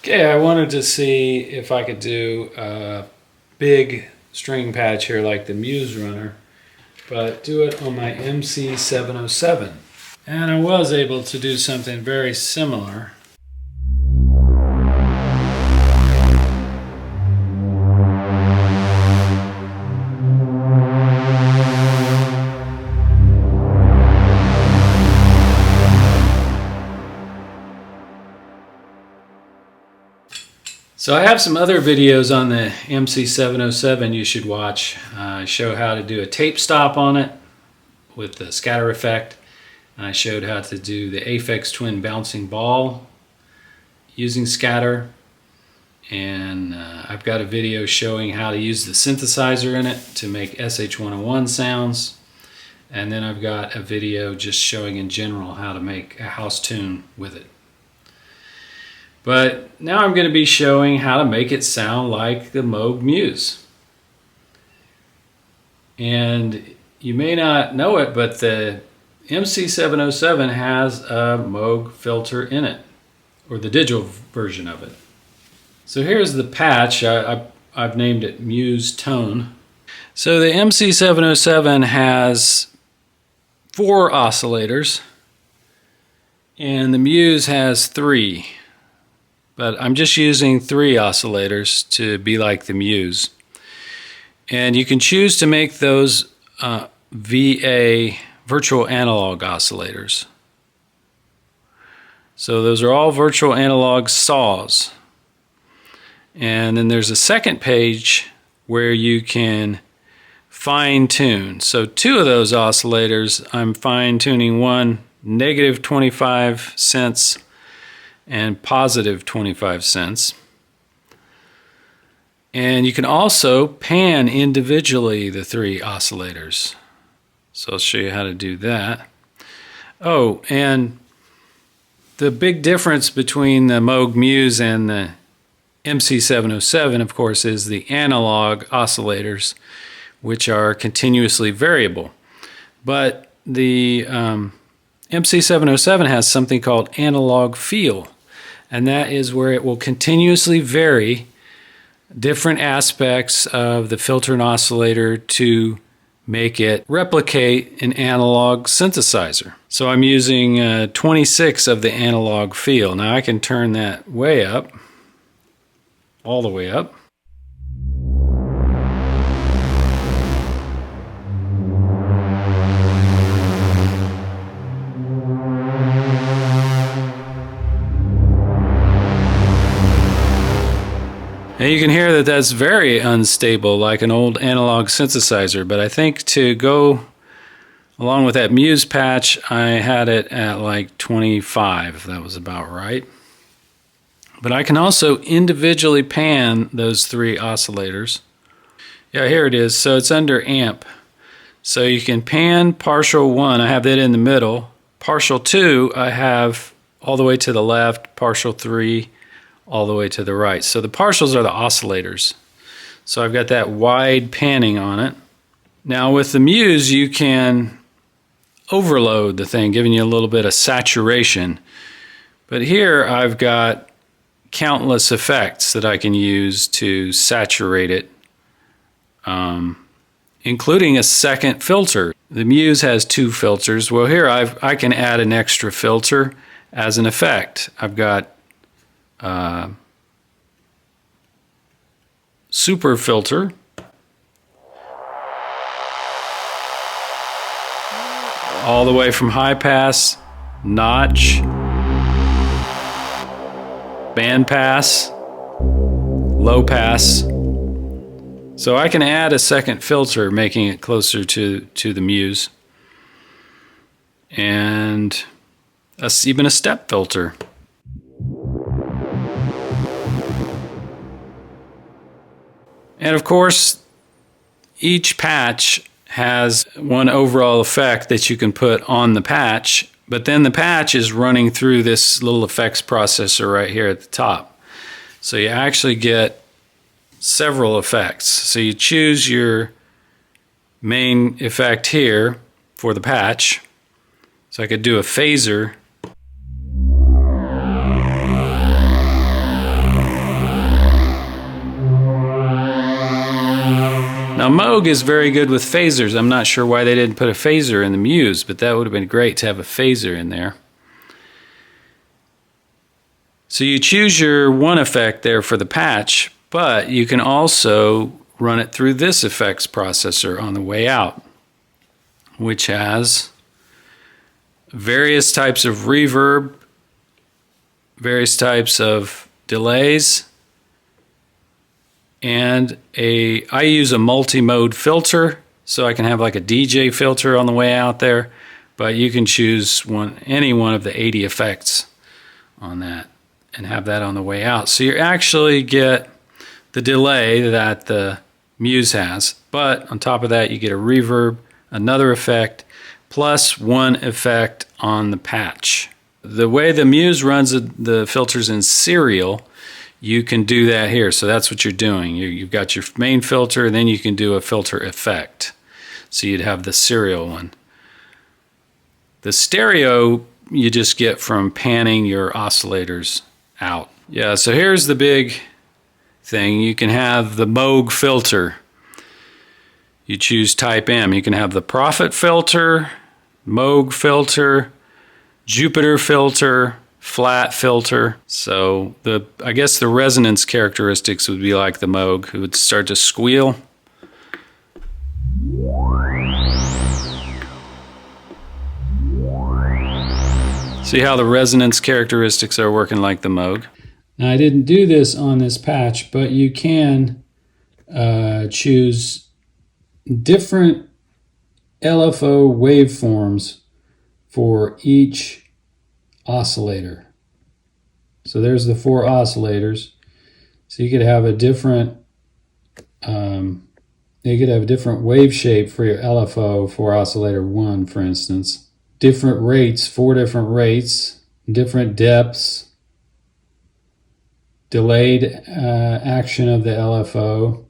Okay, I wanted to see if I could do a big string patch here like the Muse runner, but do it on my MC-707. And I was able to do something very similar. So I have some other videos on the MC-707 you should watch. I show how to do a tape stop on it with the scatter effect. And I showed how to do the Aphex Twin bouncing ball using scatter. And I've got a video showing how to use the synthesizer in it to make SH-101 sounds. And then I've got a video just showing in general how to make a house tune with it. But now I'm going to be showing how to make it sound like the Moog Muse. And you may not know it, but the MC-707 has a Moog filter in it, or the digital version of it. So here's the patch. I've named it Muse Tone. So the MC-707 has 4 oscillators, and the Muse has 3. But I'm just using 3 oscillators to be like the Muse. And you can choose to make those VA, virtual analog oscillators. So those are all virtual analog saws. And then there's a second page where you can fine tune. So 2 of those oscillators, I'm fine tuning one negative 25 cents and positive 25 cents. And you can also pan individually the 3 oscillators. So I'll show you how to do that. Oh, and the big difference between the Moog Muse and the MC-707, of course, is the analog oscillators, which are continuously variable. But the MC-707 has something called analog feel, and that is where it will continuously vary different aspects of the filter and oscillator to make it replicate an analog synthesizer. So I'm using 26 of the analog feel. Now I can turn that way up, all the way up. And you can hear that that's very unstable, like an old analog synthesizer, but I think to go along with that Muse patch, I had it at like 25, if that was about right. But I can also individually pan those 3 oscillators. Yeah, here it is. So it's under amp. So you can pan partial 1, I have that in the middle. Partial 2, I have all the way to the left. Partial 3, all the way to the right. So the partials are the oscillators. So I've got that wide panning on it. Now with the Muse, you can overload the thing, giving you a little bit of saturation. But here I've got countless effects that I can use to saturate it, including a second filter. The Muse has 2 filters. Well, here I can add an extra filter as an effect. I've got super filter, all the way from high pass, notch, band pass, low pass. So I can add a second filter, making it closer to the Muse, and even a step filter. And of course, each patch has one overall effect that you can put on the patch, but then the patch is running through this little effects processor right here at the top. So you actually get several effects. So you choose your main effect here for the patch. So I could do a phaser. Moog is very good with phasers. I'm not sure why they didn't put a phaser in the Muse, but that would have been great to have a phaser in there. So you choose your one effect there for the patch, but you can also run it through this effects processor on the way out, which has various types of reverb, various types of delays, and I use a multi-mode filter, so I can have like a DJ filter on the way out there, but you can choose any one of the 80 effects on that and have that on the way out. So you actually get the delay that the Muse has, but on top of that you get a reverb, another effect, plus one effect on the patch. The way the Muse runs the filters in serial, you can do that here. So that's what you're doing. You've got your main filter, and then you can do a filter effect. So you'd have the serial one. The stereo you just get from panning your oscillators out. Yeah, so here's the big thing. You can have the Moog filter. You choose type M. You can have the Prophet filter, Moog filter, Jupiter filter, flat filter. So I guess the resonance characteristics would be like the Moog. It would start to squeal. See how the resonance characteristics are working like the Moog. Now I didn't do this on this patch, but you can choose different LFO waveforms for each oscillator. So there's the 4 oscillators. So you could have a different wave shape for your LFO for oscillator 1, for instance. Different rates, 4 different rates, different depths, delayed action of the LFO,